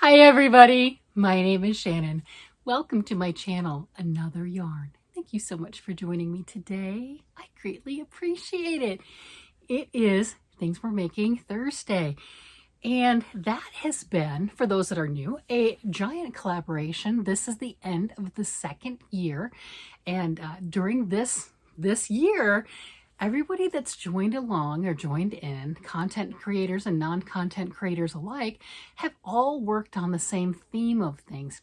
Hi everybody, my name is Shannon. Welcome to my channel, Another Yarn. Thank you so much for joining me today. I greatly appreciate it. It is Things We're Making Thursday. And that has been, for those that are new, a giant collaboration. This is the end of the second year. And during this year, everybody that's joined along or joined in, content creators and non-content creators alike, have all worked on the same theme of things.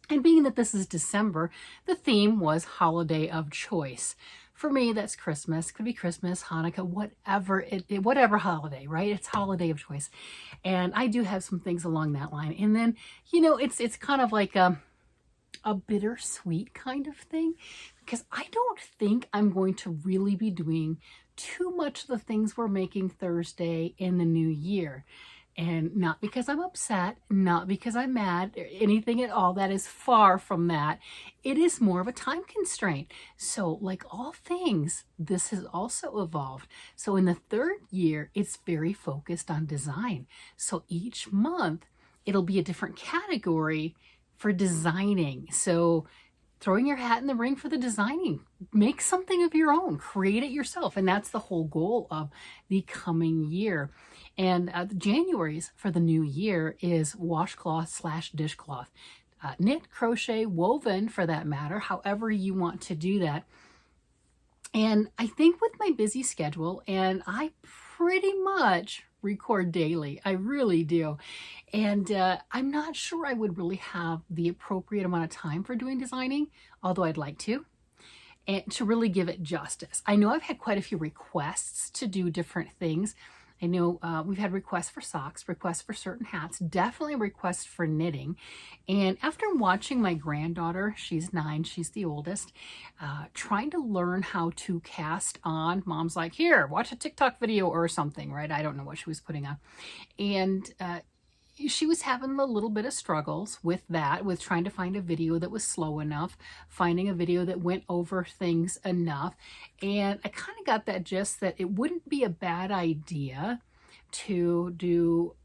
And being that this is December, the theme was holiday of choice. For me, that's Christmas. Could be Christmas, Hanukkah, whatever holiday, right? It's holiday of choice. And I do have some things along that line. And then, it's kind of like a bittersweet kind of thing, because I don't think I'm going to really be doing too much of the Things We're Making Thursday in the new year. And not because I'm upset, not because I'm mad, or anything at all. That is far from that. It is more of a time constraint. So like all things, this has also evolved. So in the third year, it's very focused on design. So each month, it'll be a different category for designing. So throwing your hat in the ring for the designing, make something of your own, create it yourself. And that's the whole goal of the coming year. And January's for the new year is washcloth / dishcloth. Knit, crochet, woven for that matter, however you want to do that. And I think with my busy schedule, and I pretty much record daily, I really do. And I'm not sure I would really have the appropriate amount of time for doing designing, although I'd like to, and to really give it justice. I know I've had quite a few requests to do different things. I know we've had requests for socks, requests for certain hats, definitely requests for knitting. And after watching my granddaughter, she's 9, she's the oldest, trying to learn how to cast on, mom's like, here, watch a TikTok video or something, right? I don't know what she was putting on. And she was having a little bit of struggles with that, with trying to find a video that was slow enough, finding a video that went over things enough. And I kind of got that gist that it wouldn't be a bad idea to do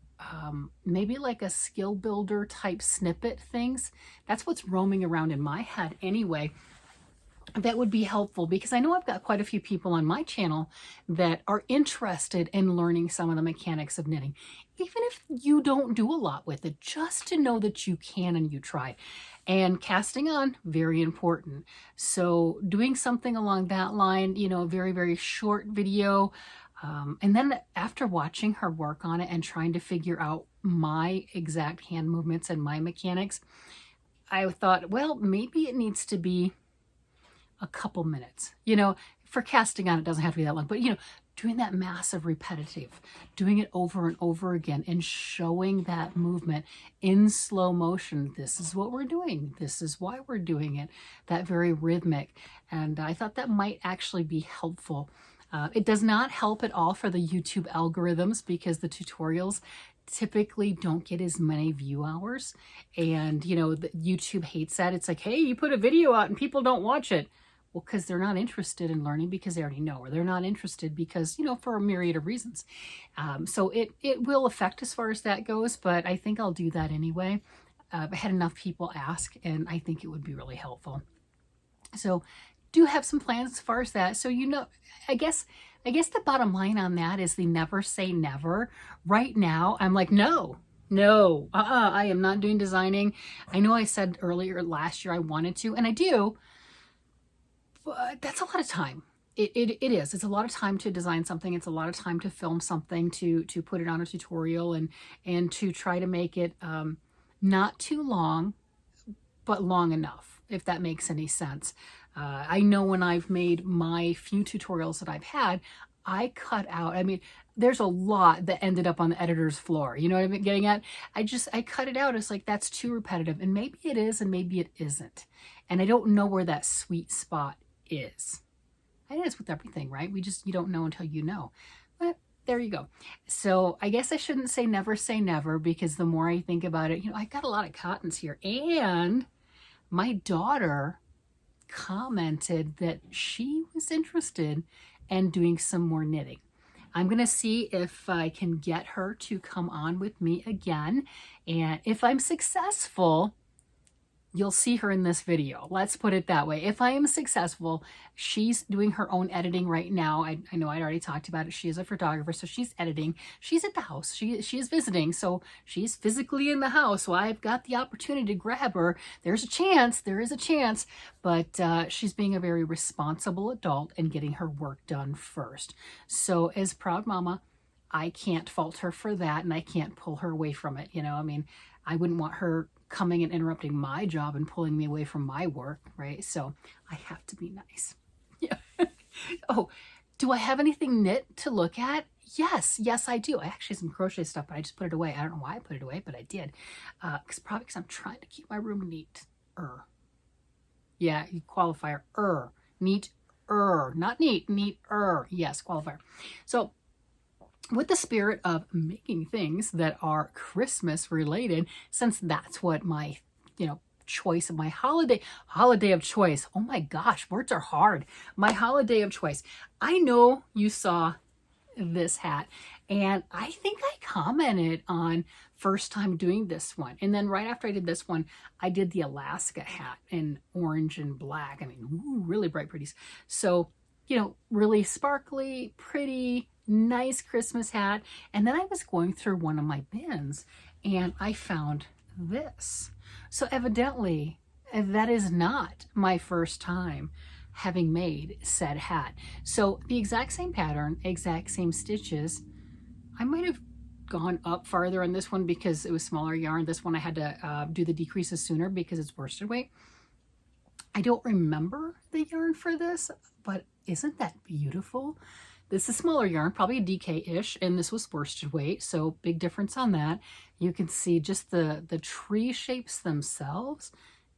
maybe like a skill builder type snippet things. That's what's roaming around in my head anyway. That would be helpful, because I know I've got quite a few people on my channel that are interested in learning some of the mechanics of knitting. Even if you don't do a lot with it, just to know that you can and you try. And casting on, very important. So doing something along that line, a very, very short video. And then after watching her work on it and trying to figure out my exact hand movements and my mechanics, I thought, well, maybe it needs to be a couple minutes. For casting on, it doesn't have to be that long, but doing that massive repetitive, doing it over and over again and showing that movement in slow motion. This is what we're doing. This is why we're doing it. That very rhythmic. And I thought that might actually be helpful. It does not help at all for the YouTube algorithms, because the tutorials typically don't get as many view hours. And, YouTube hates that. It's like, hey, you put a video out and people don't watch it. Well, because they're not interested in learning because they already know, or they're not interested because, for a myriad of reasons. So it will affect as far as that goes, but I think I'll do that anyway. I had enough people ask, and I think it would be really helpful. So do have some plans as far as that. So, I guess the bottom line on that is the never say never. Right now, I'm like, no, I am not doing designing. I know I said earlier last year I wanted to, and I do, but that's a lot of time. It is. It's a lot of time to design something. It's a lot of time to film something, to put it on a tutorial, and to try to make it not too long, but long enough, if that makes any sense. I know when I've made my few tutorials that I've had, I cut out, there's a lot that ended up on the editor's floor. You know what I'm getting at? I cut it out. It's like, that's too repetitive. And maybe it is, and maybe it isn't. And I don't know where that sweet spot is. And it's with everything, right? You don't know until you know. But there you go. So I guess I shouldn't say never, because the more I think about it, I've got a lot of cottons here. And my daughter commented that she was interested in doing some more knitting. I'm going to see if I can get her to come on with me again. And if I'm successful, you'll see her in this video. Let's put it that way. If I am successful, she's doing her own editing right now. I know I'd already talked about it. She is a photographer, so she's editing. She's at the house. She is visiting, so she's physically in the house. So I've got the opportunity to grab her. There's a chance. There is a chance. But she's being a very responsible adult and getting her work done first. So as proud mama, I can't fault her for that, and I can't pull her away from it. You know, I mean, I wouldn't want her coming and interrupting my job and pulling me away from my work, right? So I have to be nice. Yeah. Oh, do I have anything knit to look at? Yes, I do. I actually have some crochet stuff, but I just put it away. I don't know why I put it away, but I did. Probably because I'm trying to keep my room neat. Yeah, qualifier. Neat. Not neat. Neat. Yes, qualifier. So with the spirit of making things that are Christmas related, since that's what my, choice of my holiday of choice. Oh my gosh, words are hard. My holiday of choice. I know you saw this hat, and I think I commented on first time doing this one. And then right after I did this one, I did the Alaska hat in orange and black. I mean, really bright pretties. So, really sparkly, pretty, nice Christmas hat. And then I was going through one of my bins and I found this. So evidently that is not my first time having made said hat. So the exact same pattern, exact same stitches. I might have gone up farther on this one because it was smaller yarn. This one I had to do the decreases sooner because it's worsted weight. I don't remember the yarn for this, but isn't that beautiful? This is smaller yarn, probably a DK-ish, and this was worsted weight, so big difference on that. You can see just the tree shapes themselves.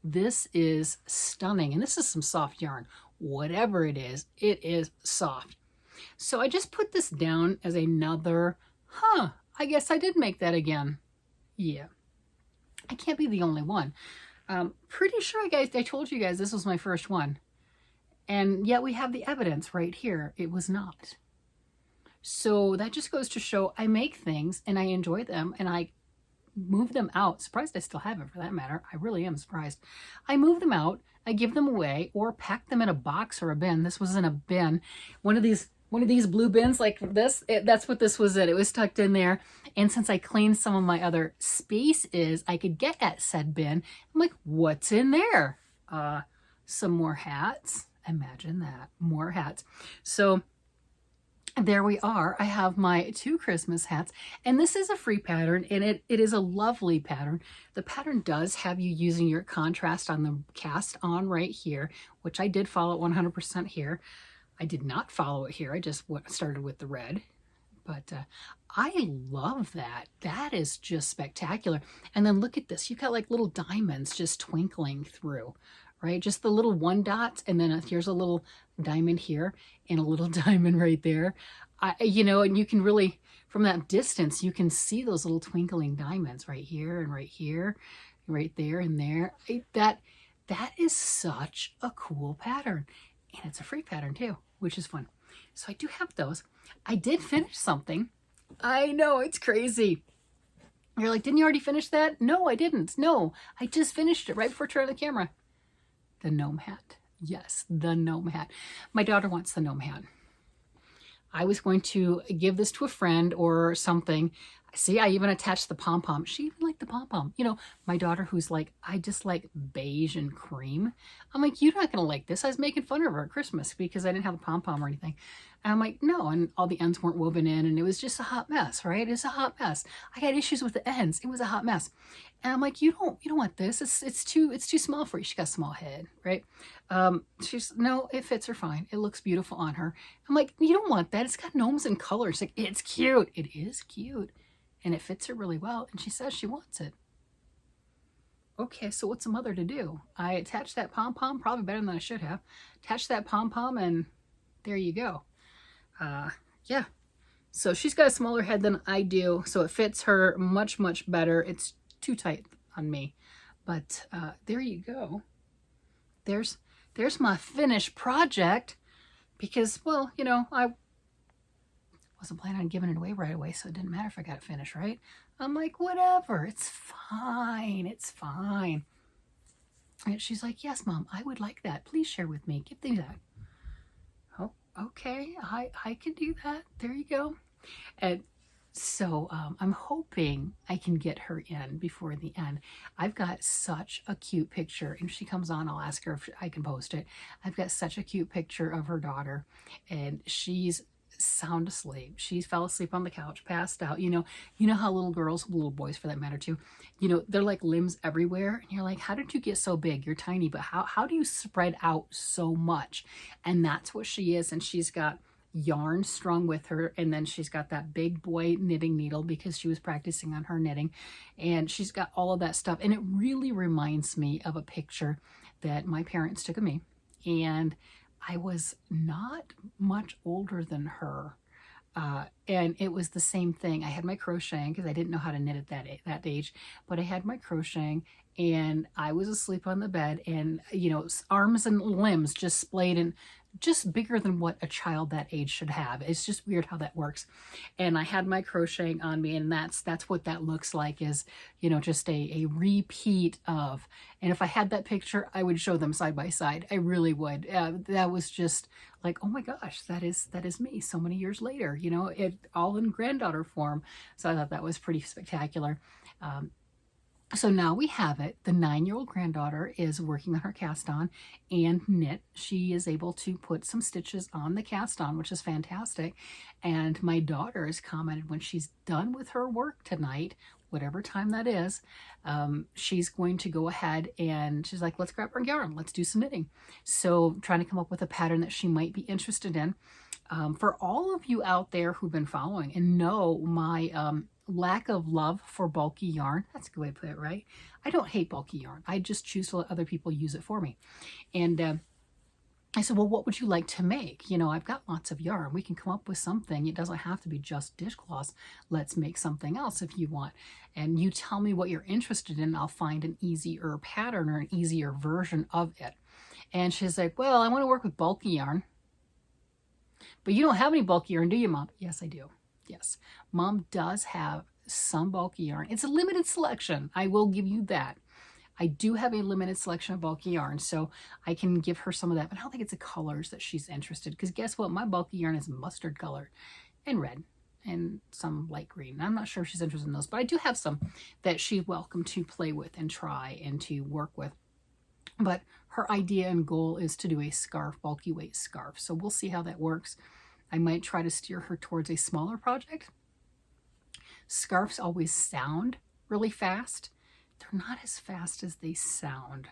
This is stunning, and this is some soft yarn. Whatever it is soft. So I just put this down as another, I guess I did make that again. Yeah, I can't be the only one. Pretty sure, guys, I told you guys this was my first one. And yet we have the evidence right here. It was not. So that just goes to show I make things and I enjoy them and I move them out. Surprised I still have it for that matter. I really am surprised. I move them out, I give them away or pack them in a box or a bin. This was in a bin. One of these blue bins like this, that's what this was in. It was tucked in there. And since I cleaned some of my other spaces, I could get at said bin. I'm like, what's in there? Some more hats. Imagine that, more hats. So there we are. I have my 2 Christmas hats, and this is a free pattern, and it is a lovely pattern. The pattern does have you using your contrast on the cast on right here, which I did follow 100% here. I did not follow it here. I just started with the red, but I love that. That is just spectacular. And then look at this. You've got like little diamonds just twinkling through. Right? Just the little 1 dots, and then here's a little diamond here and a little diamond right there. And you can really, from that distance, you can see those little twinkling diamonds right here and right here, right there and there. That is such a cool pattern, and it's a free pattern too, which is fun. So I do have those. I did finish something. I know, it's crazy. You're like, didn't you already finish that? No, I didn't. No, I just finished it right before turning the camera. The gnome hat. Yes, the gnome hat. My daughter wants the gnome hat. I was going to give this to a friend or something. See, I even attached the pom-pom. She even liked the pom-pom. My daughter who's like, I just like beige and cream. I'm like, you're not going to like this. I was making fun of her at Christmas because I didn't have a pom-pom or anything. And I'm like, no. And all the ends weren't woven in. And it was just a hot mess, right? It's a hot mess. I had issues with the ends. It was a hot mess. And I'm like, you don't want this. It's too small for you. She got a small head, right? No, it fits her fine. It looks beautiful on her. I'm like, you don't want that. It's got gnomes and colors. Like, it's cute. It is cute. And it fits her really well. And she says she wants it. Okay, so what's a mother to do? I attached that pom-pom, probably better than I should have. Attached that pom-pom, and there you go. Yeah. So she's got a smaller head than I do, so it fits her much, much better. It's too tight on me. But there you go. There's my finished project. Because, well, wasn't planning on giving it away right away, so it didn't matter if I got it finished, right? I'm like, whatever, it's fine, it's fine. And she's like, yes, Mom, I would like that. Please share with me. Give me that. Oh, okay, I can do that. There you go. And so I'm hoping I can get her in before the end. I've got such a cute picture, and if she comes on, I'll ask her if I can post it. I've got such a cute picture of her daughter, and she's sound asleep. She fell asleep on the couch, passed out. You know how little girls, little boys for that matter too, they're like limbs everywhere. And you're like, how did you get so big? You're tiny, but how do you spread out so much? And that's what she is. And she's got yarn strung with her, and then she's got that big boy knitting needle because she was practicing on her knitting, and she's got all of that stuff. And it really reminds me of a picture that my parents took of me, and I was not much older than her, and it was the same thing. I had my crocheting because I didn't know how to knit at that age, but I had my crocheting, and I was asleep on the bed, and arms and limbs just splayed and just bigger than what a child that age should have. It's just weird how that works. And I had my crocheting on me, and that's what that looks like, is just a repeat of. And if I had that picture, I would show them side by side. I really would. That was just like, oh my gosh, that is me so many years later, it all in granddaughter form. So I thought that was pretty spectacular. So now we have it. The 9-year-old granddaughter is working on her cast on and knit. She is able to put some stitches on the cast on, which is fantastic. And my daughter has commented when she's done with her work tonight, whatever time that is, she's going to go ahead and she's like, let's grab our yarn. Let's do some knitting. So trying to come up with a pattern that she might be interested in. For all of you out there who've been following and know my lack of love for bulky yarn, that's a good way to put it, right? I don't hate bulky yarn. I just choose to let other people use it for me. And I said, well, what would you like to make? I've got lots of yarn. We can come up with something. It doesn't have to be just dishcloths. Let's make something else if you want. And you tell me what you're interested in. I'll find an easier pattern or an easier version of it. And she's like, well, I want to work with bulky yarn. But you don't have any bulky yarn, do you, Mom? Yes, I do. Yes, Mom does have some bulky yarn. It's a limited selection. I will give you that. I do have a limited selection of bulky yarn, so I can give her some of that. But I don't think it's the colors that she's interested, because guess what? My bulky yarn is mustard color and red and some light green. I'm not sure if she's interested in those, but I do have some that she's welcome to play with and try and to work with. But her idea and goal is to do a scarf, bulky weight scarf. So we'll see how that works. I might try to steer her towards a smaller project. Scarves always sound really fast. They're not as fast as they sound,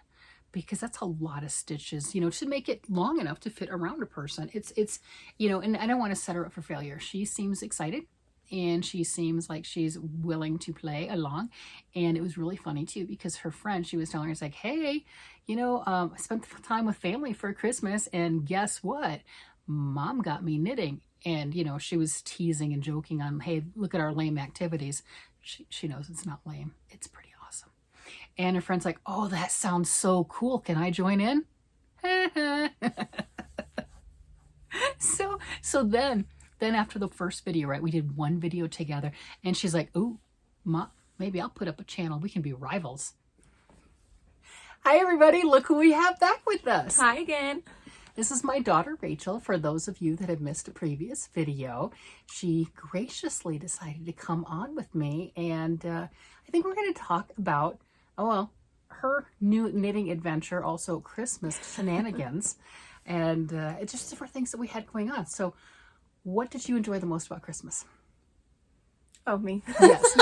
because that's a lot of stitches, to make it long enough to fit around a person. It's and I don't want to set her up for failure. She seems excited, and she seems like she's willing to play along. And it was really funny too, because her friend, she was telling her, it's like, hey, I spent time with family for Christmas, and guess what? Mom got me knitting. And, she was teasing and joking on, hey, look at our lame activities. She knows it's not lame. It's pretty awesome. And her friend's like, oh, that sounds so cool. Can I join in? So then after the first video, right, we did one video together, and she's like, ooh, Mom, maybe I'll put up a channel. We can be rivals. Hi, everybody. Look who we have back with us. Hi again. This is my daughter, Rachel. For those of you that have missed a previous video, she graciously decided to come on with me, and I think we're going to talk about, her new knitting adventure, also Christmas shenanigans, and it's just different things that we had going on. So what did you enjoy the most about Christmas? Oh, me. Yes.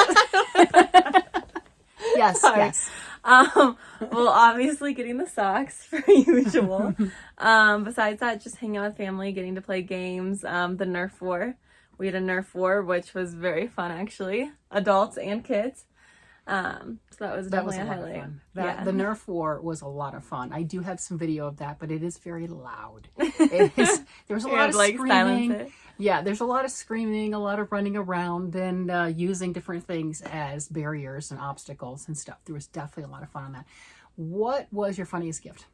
Yes, Sorry. yes. Well, obviously getting the socks per usual. Besides that, just hanging out with family, getting to play games. The Nerf war. We had a Nerf war, which was very fun, actually. Adults and kids. So that was definitely a highlight. Fun. The Nerf war was a lot of fun. I do have some video of that, but it is very loud. There was a lot of screaming. Yeah, there's a lot of screaming, a lot of running around, and using different things as barriers and obstacles and stuff. There was definitely a lot of fun on that. What was your funniest gift?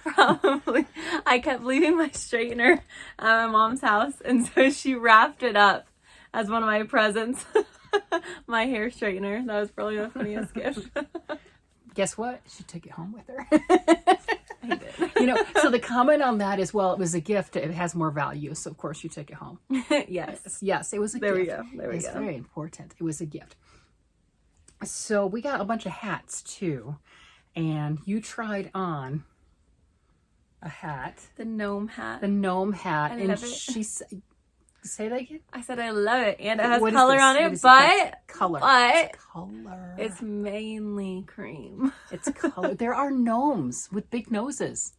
Probably. I kept leaving my straightener at my mom's house, and so she wrapped it up as one of my presents. My hair straightener. That was probably the funniest gift. Guess what? She took it home with her. I did. So the comment on that is, well, it was a gift. It has more value. So, of course, you took it home. Yes. Yes, it was a There gift. we go. There we It's go. very important. It was a gift. So we got a bunch of hats, too. And you tried on a hat. The gnome hat. The gnome hat. I and love it. she said, say that again? I said I love it, and it has What is color this? on What it, is but That's color. but- It's color. it's mainly cream. It's color. There are gnomes with big noses.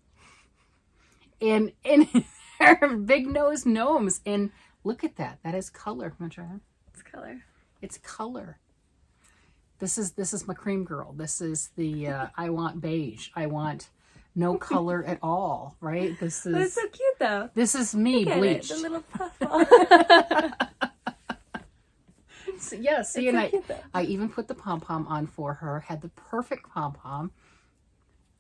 And there are big nose gnomes. And look at that. That is color. Want to try that? It's color. It's color. This is my cream girl. This is the I want beige. I want no color at all. Right? But it's so cute though. This is me Look at it, bleached. the little puff. So, yeah, see, It's and so cute, though. I even put the pom-pom on for her, had the perfect pom-pom.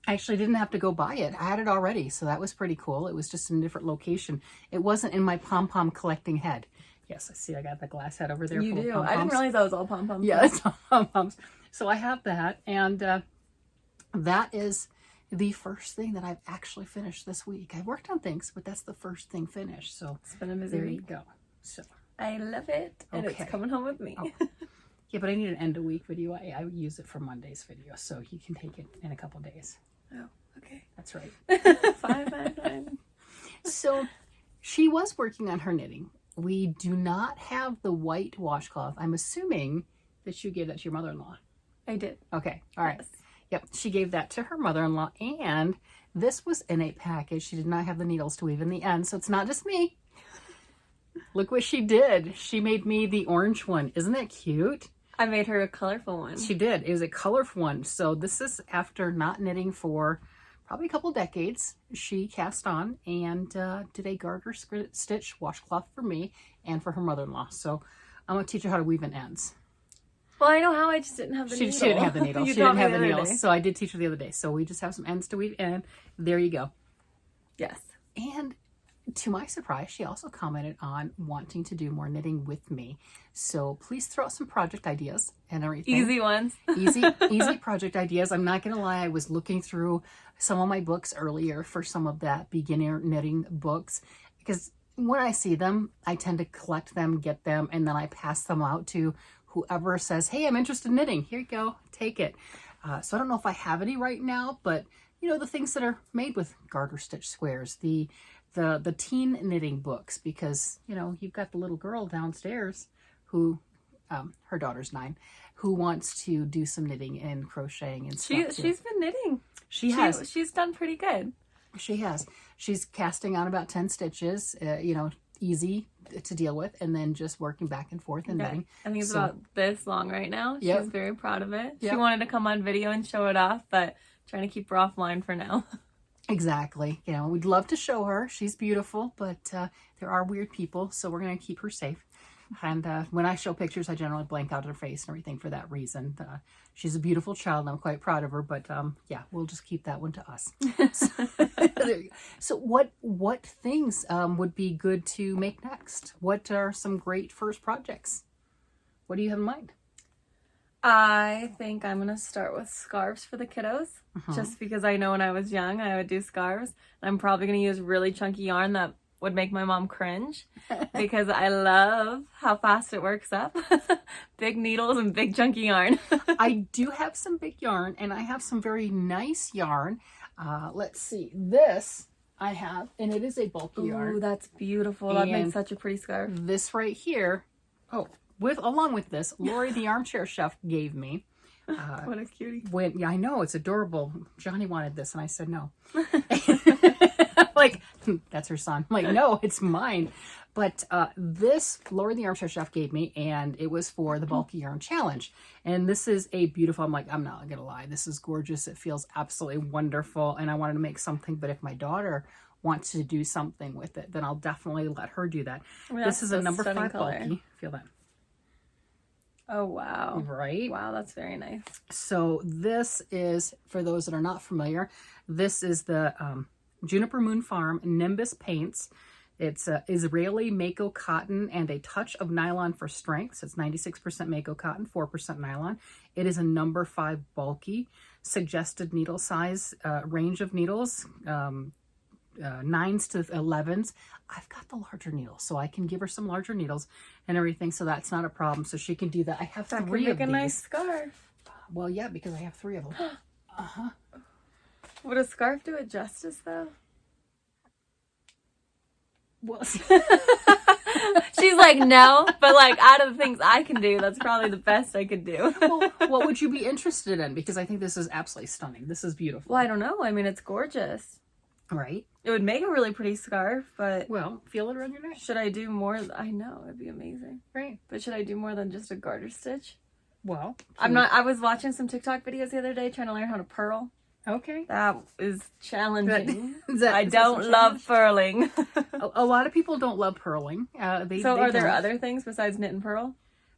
I actually didn't have to go buy it. I had it already, so that was pretty cool. It was just in a different location. It wasn't in my pom-pom collecting head. Yes, I see I got the glass head over there. You full of do. I pom-poms. didn't realize that was all pom poms. Yeah, it's pom-poms. So I have that, and that is the first thing that I've actually finished this week. I've worked on things, but that's the first thing finished. So It's been a busy there you week. go. So I love it, and Okay. it's coming home with me. Oh. Yeah, but I need an end of week video. I use it for Monday's video, so you can take it in a couple days. Oh, okay. That's right. Fine. So she was working on her knitting. We do not have the white washcloth. I'm assuming that you gave that to your mother-in-law. I did. Okay, all right. Yes. Yep, she gave that to her mother-in-law, and this was in a package. She did not have the needles to weave in the end, so it's not just me. Look what she did. She made me the orange one. Isn't that cute? I made her a colorful one. She did. It was a colorful one. So this is after not knitting for probably a couple decades. She cast on and did a garter stitch washcloth for me and for her mother-in-law. So I'm going to teach her how to weave in ends. Well, I know how. I just didn't have the She needle. didn't have the needle. You She taught didn't me have the the other needles. day. So I did teach her the other day. So we just have some ends to weave in. There you go. Yes. And to my surprise, she also commented on wanting to do more knitting with me. So please throw out some project ideas and everything. Easy ones. easy project ideas. I'm not going to lie. I was looking through some of my books earlier for some of that beginner knitting books, because when I see them, I tend to collect them, get them, and then I pass them out to whoever says, hey, I'm interested in knitting. Here you go. Take it. So I don't know if I have any right now, but the things that are made with garter stitch squares, the teen knitting books, because you've got the little girl downstairs who her daughter's 9, who wants to do some knitting and crocheting and stuff too. She's been knitting. She's done pretty good. She has. She's casting on about 10 stitches, easy to deal with, and then just working back and forth and knitting. I think it's So- about this long right now. Yep. She's very proud of it. She Yep. wanted to come on video and show it off, but trying to keep her offline for now. Exactly. We'd love to show her. She's beautiful, but there are weird people, so we're going to keep her safe. And when I show pictures, I generally blank out her face and everything for that reason. She's a beautiful child, and I'm quite proud of her, but yeah, we'll just keep that one to us. So what things would be good to make next? What are some great first projects? What do you have in mind? I think I'm going to start with scarves for the kiddos, just because I know when I was young, I would do scarves. I'm probably going to use really chunky yarn that would make my mom cringe, because I love how fast it works up. Big needles and big chunky yarn. I do have some big yarn, and I have some very nice yarn. Let's see. This I have, and it is a bulky yarn. Ooh, that's beautiful. That And makes such a pretty scarf. This right here, along with this, Lori the armchair chef gave me. What a cutie. I know, it's adorable. Johnny wanted this, and I said no. Like, that's her son. I'm like, no, it's mine. But this Lori the armchair chef gave me, and it was for the bulky yarn challenge. And this is a beautiful, I'm like, I'm not gonna lie, this is gorgeous. It feels absolutely wonderful, and I wanted to make something, but if my daughter wants to do something with it, then I'll definitely let her do that. I mean, This is a that's number stunning 5 color. bulky. Feel that. Oh, wow. Right? Wow, that's very nice. So this is, for those that are not familiar, this is the Juniper Moon Farm Nimbus Paints. It's Israeli Mako cotton and a touch of nylon for strength. So it's 96% Mako cotton, 4% nylon. It is a number 5 bulky. Suggested needle size, range of needles, 9s to 11s. I've got the larger needles, so I can give her some larger needles and everything, so that's not a problem. So she can do that. I have That 3 could of make a these. nice scarf. Well, yeah, because I have 3 of them. Uh-huh. Would a scarf do it justice, though? Well, She's like, no, but like out of the things I can do, that's probably the best I could do. well, what would you be interested in? Because I think this is absolutely stunning. This is beautiful. Well, I don't know. I mean, it's gorgeous. Right? It would make a really pretty scarf, but Well, feel it around your neck. should I do more? I know, it'd be amazing. Right. But should I do more than just a garter stitch? Well, I was watching some TikTok videos the other day trying to learn how to purl. okay. That is challenging. I Is that don't some love purling. a lot of people don't love purling. So are there don't. other things besides knit and purl?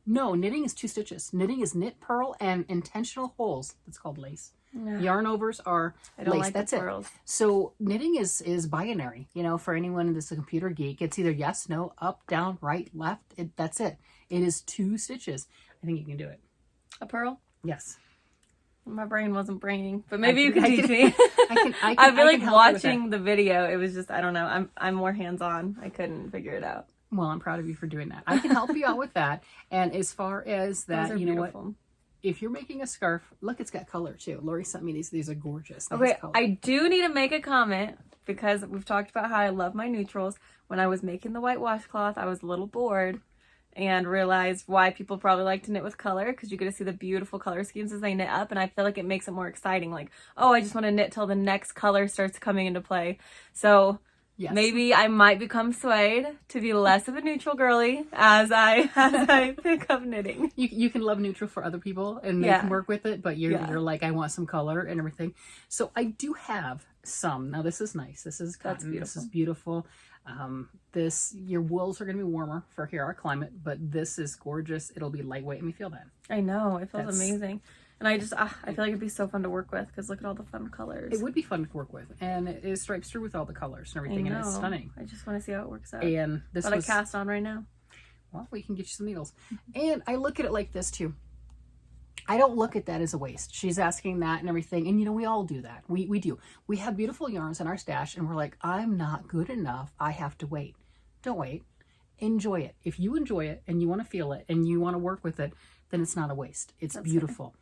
No, knitting is 2 stitches. Knitting is knit, purl, and intentional holes. That's called lace. No. Yarn overs are I don't lace. like That's the it. purls. So knitting is binary. You know, for anyone that's a computer geek, it's either yes, no, up, down, right, left. That's it. It is 2 stitches. I think you can do it. A purl? Yes. My brain wasn't braining, but maybe you I can teach me. I feel like help you with that. watching the video, it was just, I don't know, I'm more hands-on. I couldn't figure it out. Well, I'm proud of you for doing that. I can help you out with that. And as far as that, Those are you know beautiful. what? If you're making a scarf, look, it's got color too. Lori sent me these. These are gorgeous. They Okay, have color. I do need to make a comment because we've talked about how I love my neutrals. When I was making the white washcloth, I was a little bored and realized why people probably like to knit with color, because you get to see the beautiful color schemes as they knit up, and I feel like it makes it more exciting. Like, oh, I just want to knit till the next color starts coming into play. So Yes. maybe I might become swayed to be less of a neutral girly as I pick up knitting. You can love neutral for other people and they Yeah. can work with it, but you're Yeah. like, I want some color and everything. So I do have some. Now this is nice. This is cotton. That's beautiful. This is beautiful. Your wools are going to be warmer for here, our climate, but this is gorgeous. It'll be lightweight, and we feel that. I know, it feels That's- amazing. And I just, I feel like it'd be so fun to work with because look at all the fun colors. It would be fun to work with, and it is stripes through with all the colors and I everything, know. and it's stunning. I just want to see how it works out. And this But was I cast on right now. well, we can get you some needles. And I look at it like this too. I don't look at that as a waste. She's asking that and everything. And you know, we all do that. We do. We have beautiful yarns in our stash and we're like, I'm not good enough. I have to wait. Don't wait. Enjoy it. If you enjoy it and you want to feel it and you want to work with it, then it's not a waste. It's That's beautiful.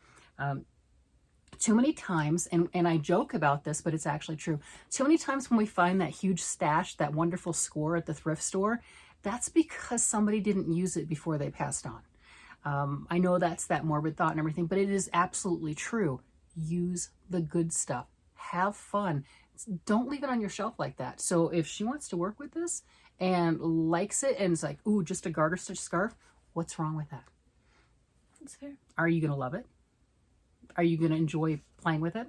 Too many times, and I joke about this, but it's actually true. Too many times when we find that huge stash, that wonderful score at the thrift store, that's because somebody didn't use it before they passed on. I know that's that morbid thought and everything, but it is absolutely true. Use the good stuff. Have fun. Don't leave it on your shelf like that. So if she wants to work with this and likes it and it's like, ooh, just a garter stitch scarf, what's wrong with that? That's fair. Are you going to love it? Are you going to enjoy playing with it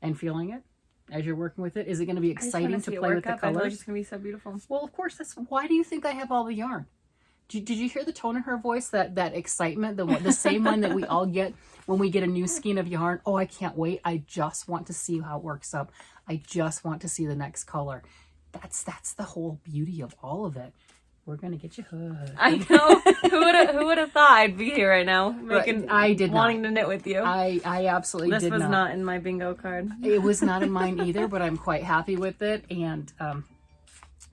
and feeling it as you're working with it? Is it going to be exciting to play with the I feel like colors? it's going to be so beautiful. Well, of course. That's why do you think I have all the yarn? Did you hear the tone in her voice? That excitement, the same one that we all get when we get a new skein of yarn. Oh, I can't wait. I just want to see how it works up. I just want to see the next color. That's the whole beauty of all of it. We're gonna get you hooked. I know. Who would have thought I'd be here right now, I did not. wanting to knit with you. I absolutely This did was not. not in my bingo card. It was not in mine either, but I'm quite happy with it. And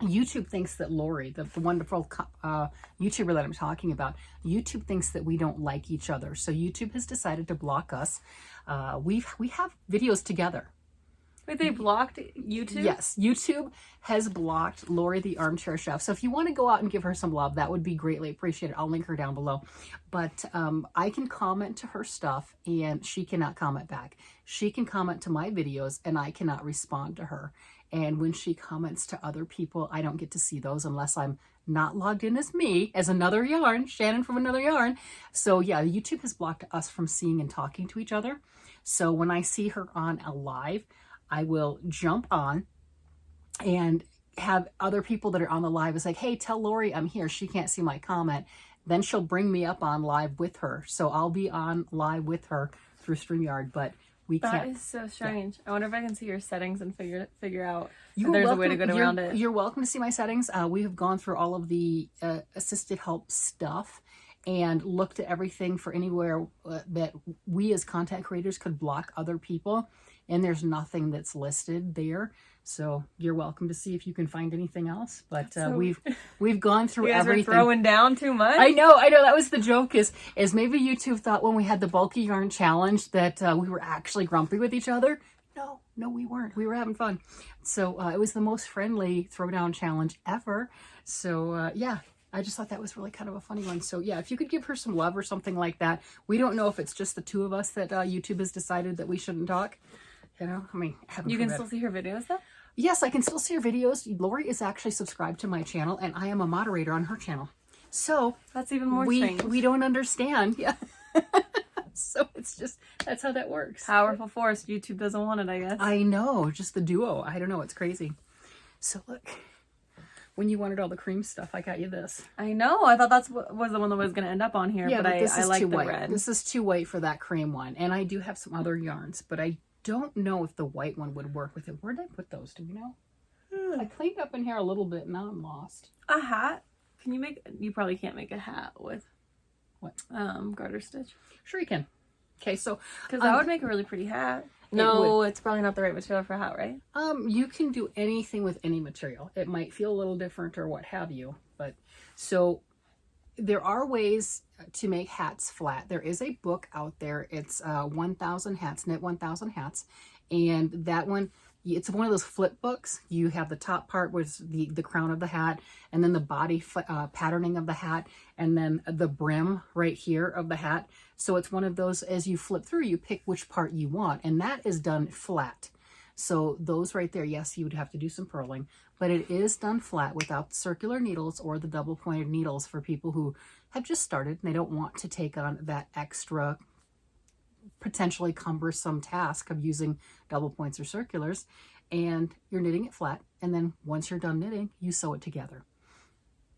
YouTube thinks that Lori, the wonderful YouTuber that I'm talking about, YouTube thinks that we don't like each other. So YouTube has decided to block us. We have videos together. Wait, they blocked YouTube? Yes, YouTube has blocked Lori the Armchair Chef. So if you want to go out and give her some love, that would be greatly appreciated. I'll link her down below. But I can comment to her stuff and she cannot comment back. She can comment to my videos and I cannot respond to her. And when she comments to other people, I don't get to see those unless I'm not logged in as me, as another yarn, Shannon from Another Yarn. So yeah, YouTube has blocked us from seeing and talking to each other. So when I see her on a live, I will jump on and have other people that are on the live is like, hey, tell Lori I'm here. She can't see my comment. then she'll bring me up on live with her. So I'll be on live with her through StreamYard, but we can't. That is so strange. Yeah. I wonder if I can see your settings and figure out if You're there's welcome, a way to get around it. You're welcome to see my settings. We have gone through all of the assisted help stuff and looked at everything for anywhere that we as content creators could block other people, and there's nothing that's listed there. So you're welcome to see if you can find anything else. But we've gone through you guys everything. Were throwing down too much. I know. That was the joke. Is maybe YouTube thought when we had the bulky yarn challenge that we were actually grumpy with each other. No, we weren't. We were having fun. So it was the most friendly throwdown challenge ever. So yeah. I just thought that was really kind of a funny one. So yeah, if you could give her some love or something like that. We don't know if it's just the two of us that YouTube has decided that we shouldn't talk. You know, I mean, you can still see her videos though? Yes, I can still see her videos. Lori is actually subscribed to my channel, and I am a moderator on her channel. So that's even more strange. We don't understand. Yeah. So it's just, that's how that works. Powerful force. YouTube doesn't want it, I guess. I know, just the duo. I don't know, it's crazy. So look. When you wanted all the cream stuff, I got you this. I know. I thought that was the one that was going to end up on here, yeah, but I like the white. red. This is too white for that cream one. And I do have some other yarns, but I don't know if the white one would work with it. Where did I put those? Do you know? I cleaned up in here a little bit. Now I'm lost. A hat? Can you make... You probably can't make a hat with... What? Garter stitch. Sure you can. Okay, so... Because that would make a really pretty hat. No, it's probably not the right material for a hat, right? You can do anything with any material. It might feel a little different or what have you, but so there are ways to make hats flat. There is a book out there. It's 1,000 Hats, Knit 1,000 Hats, and that one, it's one of those flip books. You have the top part was the crown of the hat, and then the body patterning of the hat, and then the brim right here of the hat. So it's one of those, as you flip through, you pick which part you want, and that is done flat. So those right there, yes, you would have to do some purling, but it is done flat without the circular needles or the double pointed needles for people who have just started and they don't want to take on that extra potentially cumbersome task of using double points or circulars. And you're knitting it flat, and then once you're done knitting, you sew it together.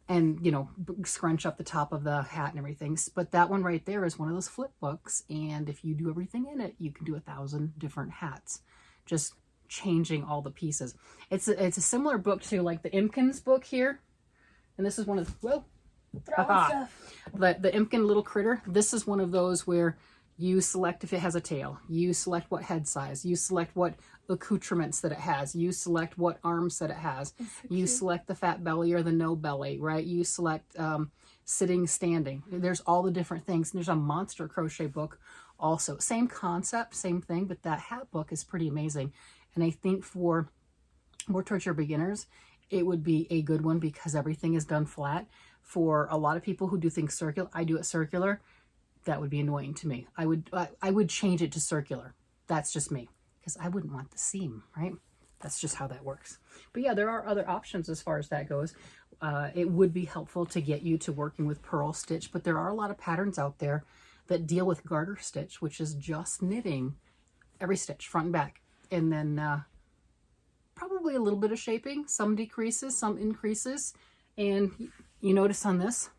And, you know, scrunch up the top of the hat and everything. But that one right there is one of those flip books. And if you do everything in it, you can do 1,000 different hats. Just changing all the pieces. It's a similar book to like the Imkins book here. And this is one of the, whoa. The Imkin little critter. This is one of those where you select if it has a tail. You select what head size. You select what accoutrements that it has. You select what arms that it has. You select the fat belly or the no belly, right? You select sitting, standing. There's all the different things. And there's a monster crochet book also. Same concept, same thing, but that hat book is pretty amazing. And I think for more towards your beginners, it would be a good one because everything is done flat. For a lot of people who do things circular, I do it circular. That would be annoying to me. I would change it to circular. That's just me, because I wouldn't want the seam, right? That's just how that works. But yeah, there are other options as far as that goes. It would be helpful to get you to working with purl stitch, but there are a lot of patterns out there that deal with garter stitch, which is just knitting every stitch, front and back, and then probably a little bit of shaping, some decreases, some increases. And you notice on this,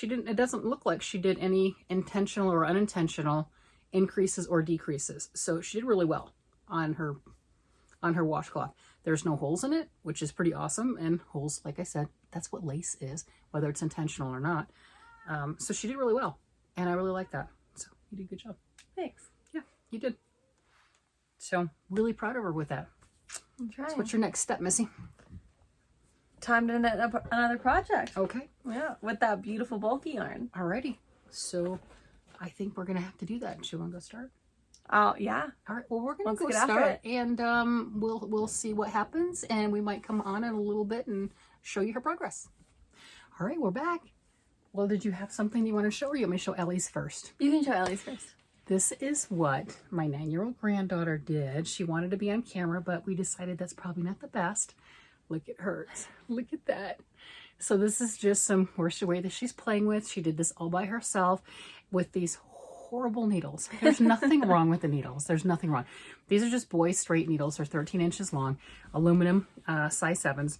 it doesn't look like she did any intentional or unintentional increases or decreases. So she did really well on her washcloth. There's no holes in it, which is pretty awesome. And holes, like I said, that's what lace is, whether it's intentional or not. So she did really well. And I really like that. So you did a good job. Thanks. Yeah, you did. So really proud of her with that. I'm trying. So what's your next step, Missy? Time to knit another project. Okay. Yeah, with that beautiful bulky yarn. Alrighty. So I think we're going to have to do that. Do you want to go start? Oh, yeah. All right. Well, we're going to go start and we'll see what happens, and we might come on in a little bit and show you her progress. All right, we're back. Well, did you have something you want to show, or you want me to show Ellie's first? You can show Ellie's first. This is what my 9-year-old granddaughter did. She wanted to be on camera, but we decided that's probably not the best. Look at hers. Look at that. So this is just some worsted weight that she's playing with. She did this all by herself with these horrible needles. There's nothing wrong with the needles. There's nothing wrong. These are just boys straight needles. They're 13 inches long, aluminum, size 7s.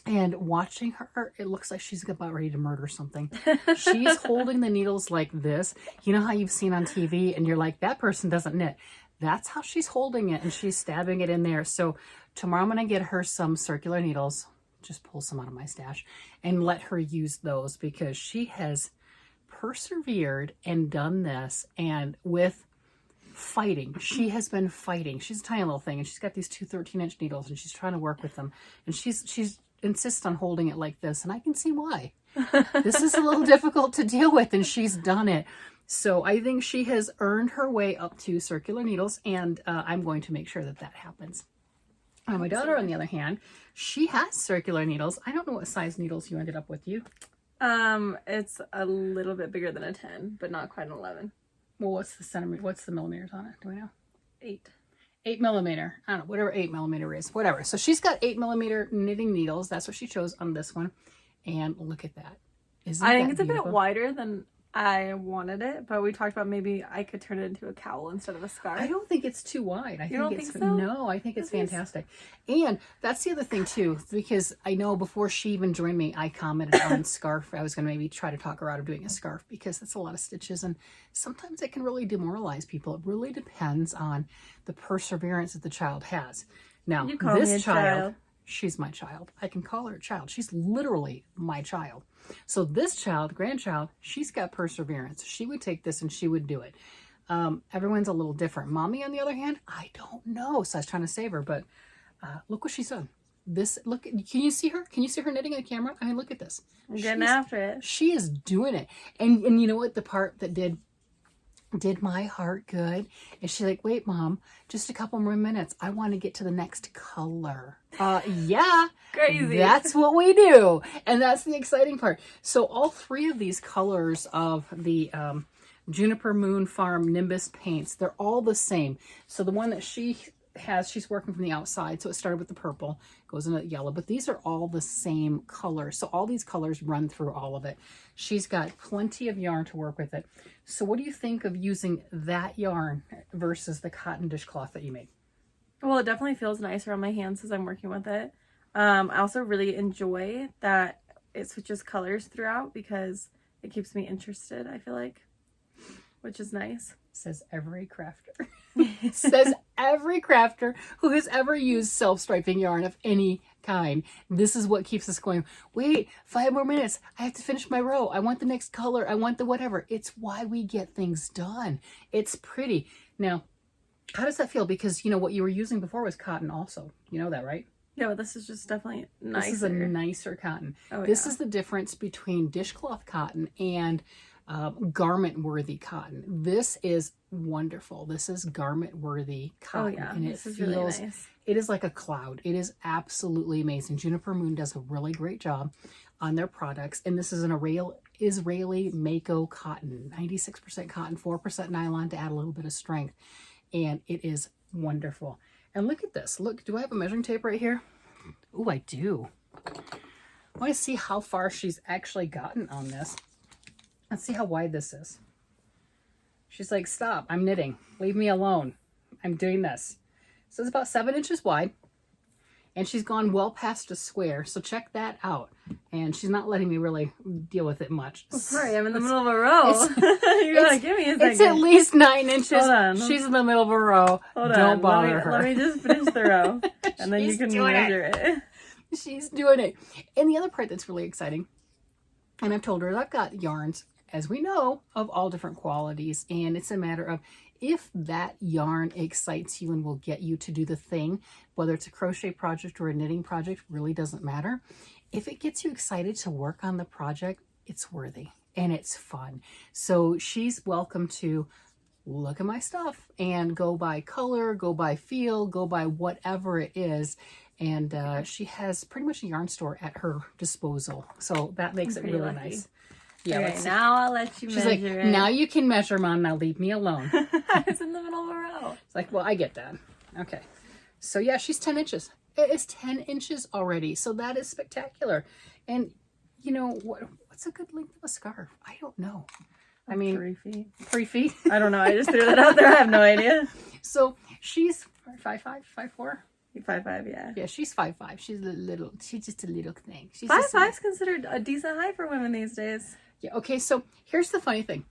And watching her, it looks like she's about ready to murder something. She's holding the needles like this. You know how you've seen on TV and you're like, that person doesn't knit. That's how she's holding it, and she's stabbing it in there. So tomorrow I'm going to get her some circular needles, just pull some out of my stash, and let her use those, because she has persevered and done this, and with fighting. She has been fighting. She's a tiny little thing, and she's got these two 13-inch needles, and she's trying to work with them. And she's insists on holding it like this, and I can see why. This is a little difficult to deal with, and she's done it. So I think she has earned her way up to circular needles, and I'm going to make sure that that happens. My daughter, on the other hand, she has circular needles. I don't know what size needles you ended up with. You? It's a little bit bigger than a 10, but not quite an 11. Well, what's the centimeter? What's the millimeters on it? Do we know? 8. 8 millimeter. I don't know, whatever 8 millimeter is, whatever. So she's got 8 millimeter knitting needles. That's what she chose on this one. And look at that. I think it's beautiful? A bit wider than I wanted it, but we talked about maybe I could turn it into a cowl instead of a scarf. I don't think it's too wide. You don't think so? No, I think it's fantastic. And that's the other thing too, because I know before she even joined me, I commented on scarf. I was going to maybe try to talk her out of doing a scarf, because that's a lot of stitches, and sometimes it can really demoralize people. It really depends on the perseverance that the child has. Now, this child, she's my child. I can call her a child. She's literally my child. So this child, grandchild, she's got perseverance. She would take this and she would do it. Everyone's a little different. Mommy, on the other hand, I don't know. So I was trying to save her, but look what she's done. This, look, can you see her? Can you see her knitting on camera? I mean, look at this. I'm getting after it. She is doing it. And you know what? The part that did my heart good, and she's like, wait, Mom, just a couple more minutes, I want to get to the next color. Yeah, crazy. That's what we do, and that's the exciting part. So all three of these colors of the Juniper Moon Farm Nimbus paints, they're all the same. So the one that she has, she's working from the outside, so it started with the purple, goes into yellow, but these are all the same color. So all these colors run through all of it. She's got plenty of yarn to work with it. So what do you think of using that yarn versus the cotton dishcloth that you made? Well, it definitely feels nicer on my hands as I'm working with it. I also really enjoy that it switches colors throughout, because it keeps me interested, I feel like, which is nice. Says every crafter. Says every crafter who has ever used self-striping yarn of any kind. This is what keeps us going. Wait, 5 more minutes. I have to finish my row. I want the next color. I want the whatever. It's why we get things done. It's pretty. Now, how does that feel? Because, you know, what you were using before was cotton also. You know that, right? Yeah, but this is just definitely nicer. This is a nicer cotton. Oh, this is the difference between dishcloth cotton and garment-worthy cotton. This is wonderful. This is garment-worthy cotton. Oh, yeah. And this is really nice. It is like a cloud. It is absolutely amazing. Juniper Moon does a really great job on their products. And this is an Israeli Mako cotton. 96% cotton, 4% nylon to add a little bit of strength. And it is wonderful. And look at this. Look, do I have a measuring tape right here? Oh, I do. I want to see how far she's actually gotten on this. Let's see how wide this is. She's like, stop, I'm knitting. Leave me alone. I'm doing this. So it's about 7 inches wide. And she's gone well past a square. So check that out. And she's not letting me really deal with it much. Oh, sorry, I'm in the middle of a row. You gotta give me a second. It's at least 9 inches. Hold on. She's in the middle of a row. Don't bother her. Let me just finish the row. And then you can measure it. She's doing it. And the other part that's really exciting, and I've told her, I've got yarns, as we know, of all different qualities. And it's a matter of if that yarn excites you and will get you to do the thing, whether it's a crochet project or a knitting project, really doesn't matter. If it gets you excited to work on the project, it's worthy and it's fun. So she's welcome to look at my stuff and go by color, go by feel, go by whatever it is. And she has pretty much a yarn store at her disposal. So that makes it really nice. Yeah, okay, now I'll let you measure it. Now you can measure, Mom. Now leave me alone. I was in the middle of a row. It's like, well, I get that. Okay. So yeah, she's 10 inches. It is 10 inches already. So that is spectacular. And you know, what's a good length of a scarf? I don't know. I mean, 3 feet. 3 feet? I don't know. I just threw that out there. I have no idea. So she's 5'5", 5'4". 5'5", yeah. Yeah, she's 5'5". She's she's just a little thing. She's 5'5" is considered a decent height for women these days. Yeah, okay, so here's the funny thing.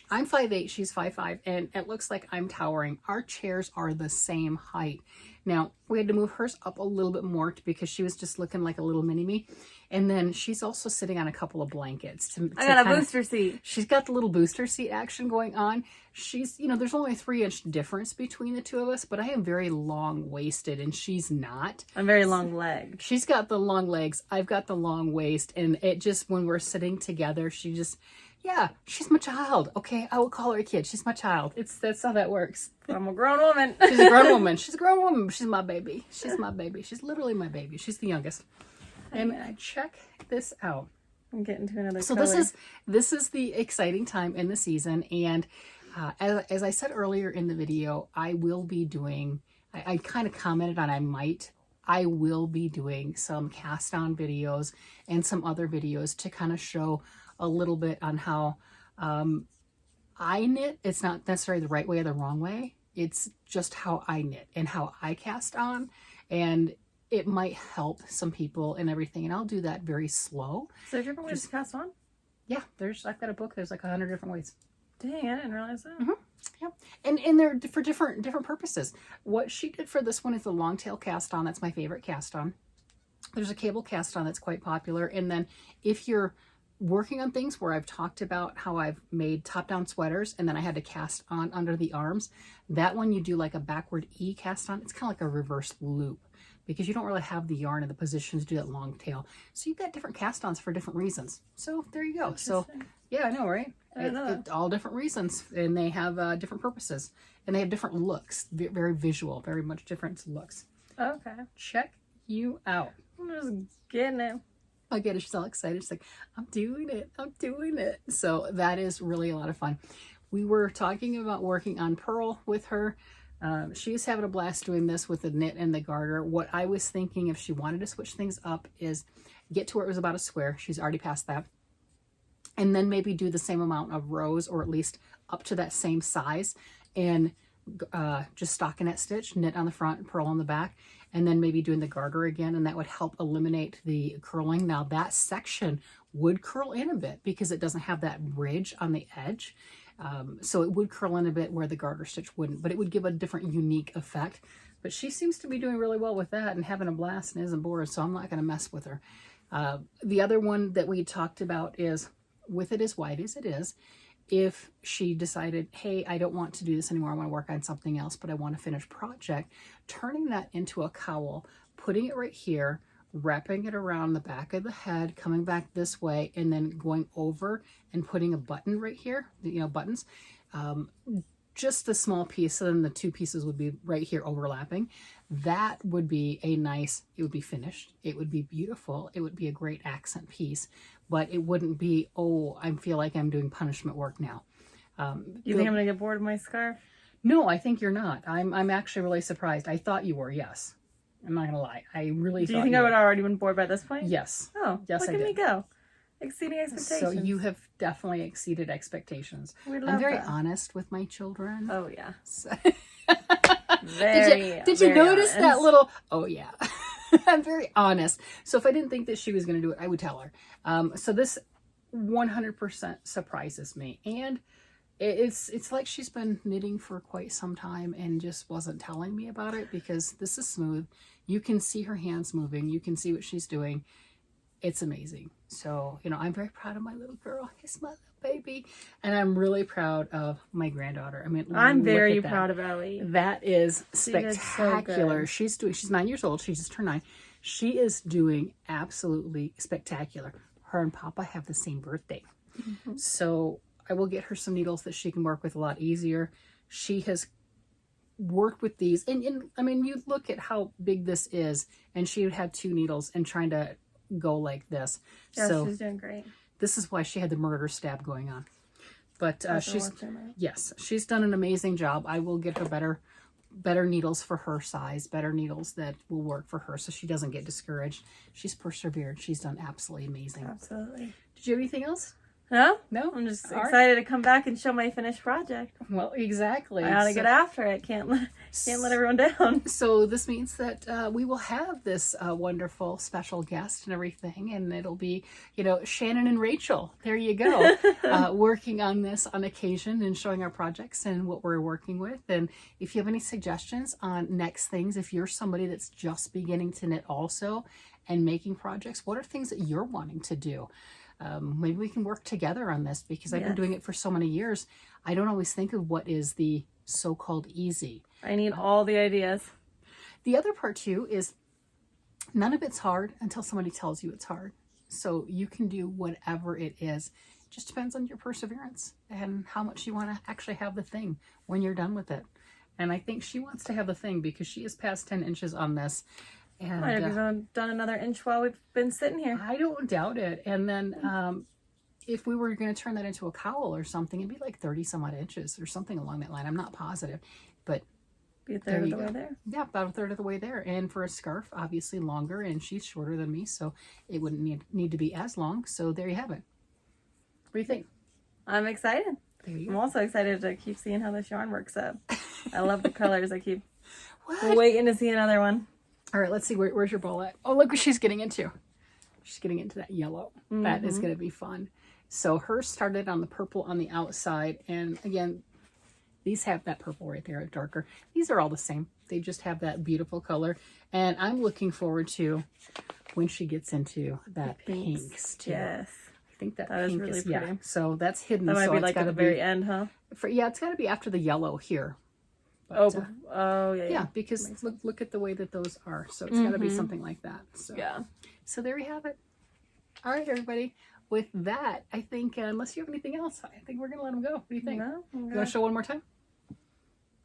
I'm 5'8", she's 5'5", and it looks like I'm towering. Our chairs are the same height. Now, we had to move hers up a little bit more because she was just looking like a little mini-me. And then she's also sitting on a couple of blankets. I got a booster seat. She's got the little booster seat action going on. She's, there's only a 3-inch difference between the two of us, but I am very long-waisted and she's not. I'm very long-legged. She's got the long legs. I've got the long waist. And it just, when we're sitting together, yeah, she's my child. Okay, I will call her a kid. She's my child. That's how that works. I'm a grown woman. She's a grown woman. She's a grown woman. She's my baby. She's my baby. She's literally my baby. She's the youngest. And check this out. I'm getting to another So color. this is the exciting time in the season. And as I said earlier in the video, I will be doing, I kind of commented on I will be doing some cast on videos and some other videos to kind of show a little bit on how I knit. It's not necessarily the right way or the wrong way. It's just how I knit and how I cast on. And it might help some people and everything. And I'll do that very slow. So different ways to cast on? Yeah, I've got a book. There's like 100 different ways. Dang, I didn't realize that. Mm-hmm. Yeah, and they're for different purposes. What she did for this one is the long tail cast on. That's my favorite cast on. There's a cable cast on that's quite popular. And then if you're working on things where I've talked about how I've made top-down sweaters and then I had to cast on under the arms, that one you do like a backward E cast on. It's kind of like a reverse loop because you don't really have the yarn in the position to do that long tail. So you've got different cast-ons for different reasons. So there you go. So yeah, I know, right? All different reasons, and they have different purposes, and they have different looks, very visual, very much different looks. Okay. Check you out. I'm just getting it. I get it. She's all excited. She's like, I'm doing it. I'm doing it. So that is really a lot of fun. We were talking about working on Pearl with her. She's having a blast doing this with the knit and the garter. What I was thinking, if she wanted to switch things up, is get to where it was about a square. She's already past that. And then maybe do the same amount of rows, or at least up to that same size, and just stockinette stitch, knit on the front, purl on the back, and then maybe doing the garter again, and that would help eliminate the curling. Now that section would curl in a bit because it doesn't have that ridge on the edge. So it would curl in a bit where the garter stitch wouldn't, but it would give a different unique effect. But she seems to be doing really well with that and having a blast and isn't bored, so I'm not going to mess with her. The other one that we talked about is, with it as wide as it is, if she decided, hey, I don't want to do this anymore, I want to work on something else, but I want to finish project, turning that into a cowl, putting it right here, wrapping it around the back of the head, coming back this way, and then going over and putting a button right here, buttons, just the small piece, so then the two pieces would be right here overlapping. That would be it would be finished, it would be beautiful, it would be a great accent piece, but it wouldn't be, oh, I feel like I'm doing punishment work now. You think I'm gonna get bored of my scarf? No, I think you're not. I'm actually really surprised. I thought you were, yes. I'm not gonna lie. I really thought Do you think I would have already been bored by this point? Yes. Oh, yes, look I at did. me go. Exceeding expectations. So you have definitely exceeded expectations. I'm very honest with my children. Oh, yeah. So Did you notice honest. That little, oh yeah. I'm very honest. So if I didn't think that she was going to do it, I would tell her. So this 100% surprises me. And it's like she's been knitting for quite some time and just wasn't telling me about it, because this is smooth. You can see her hands moving. You can see what she's doing. It's amazing. So, I'm very proud of my little girl. It's my little baby. And I'm really proud of my granddaughter. I mean, I'm very proud of Ellie. That is So spectacular. She's 9 years old. She just turned 9. She is doing absolutely spectacular. Her and Papa have the same birthday. Mm-hmm. So I will get her some needles that she can work with a lot easier. She has worked with these. And I mean, you look at how big this is, and she would have 2 needles and trying to go like this. Yeah, so she's doing great. This is why she had the murder stab going on. But she's done an amazing job. I will get her better needles for her size, better needles that will work for her, so she doesn't get discouraged. She's persevered. She's done absolutely amazing. Absolutely. Did you have anything else? No? No? I'm just excited to come back and show my finished project. Well, exactly. I gotta get after it. Can't Can't let everyone down. So this means that we will have this wonderful special guest and everything, and it'll be, Shannon and Rachel. There you go, working on this on occasion and showing our projects and what we're working with. And if you have any suggestions on next things, if you're somebody that's just beginning to knit also and making projects, what are things that you're wanting to do? Maybe we can work together on this, because I've been doing it for so many years. I don't always think of what is the so-called easy. I need all the ideas. The other part too is none of it's hard until somebody tells you it's hard. So you can do whatever it is. It just depends on your perseverance and how much you want to actually have the thing when you're done with it. And I think she wants to have the thing because she is past 10 inches on this. And Might have even done another inch while we've been sitting here. I don't doubt it. And then if we were going to turn that into a cowl or something, it'd be like 30 some odd inches or something along that line. I'm not positive, but be a third of the way there. Yeah, about a third of the way there. And for a scarf, obviously longer, and she's shorter than me, so it wouldn't need to be as long. So there you have it. What do you think? I'm excited. I'm also excited to keep seeing how this yarn works up. I love the colors. I keep waiting to see another one. All right, let's see. Where's your ball at? Oh, look what she's getting into. She's getting into that yellow. That is going to be fun. So hers started on the purple on the outside. And again, these have that purple right there, darker. These are all the same. They just have that beautiful color. And I'm looking forward to when she gets into that pinks too. Yes. I think that is pink really is, pretty. Yeah. So that's hidden. That might so be it's like at the very end, huh? It's got to be after the yellow here. But, yeah. Yeah, because look at the way that those are. So it's got to be something like that. So yeah. So there you have it. All right, everybody. With that, I think unless you have anything else, I think we're gonna let them go. What do you think? No, you want to show one more time?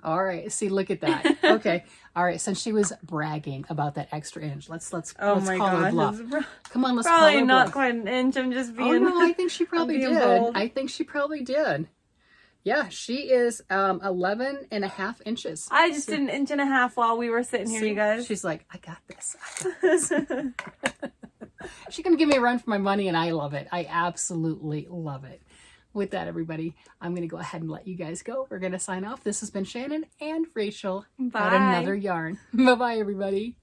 All right. See, look at that. Okay. All right. Since she was bragging about that extra inch, let's call her bluff. Come on, let's call her probably not bluff. quite an inch. I'm just being. Oh no, I think she probably did. Bold. I think she probably did. Yeah, she is 11 and a half inches. I just did an inch and a half while we were sitting here, you guys. She's like, I got this. I got this. She's going to give me a run for my money, and I love it. I absolutely love it. With that, everybody, I'm going to go ahead and let you guys go. We're going to sign off. This has been Shannon and Rachel. Bye. Got another yarn. Bye-bye, everybody.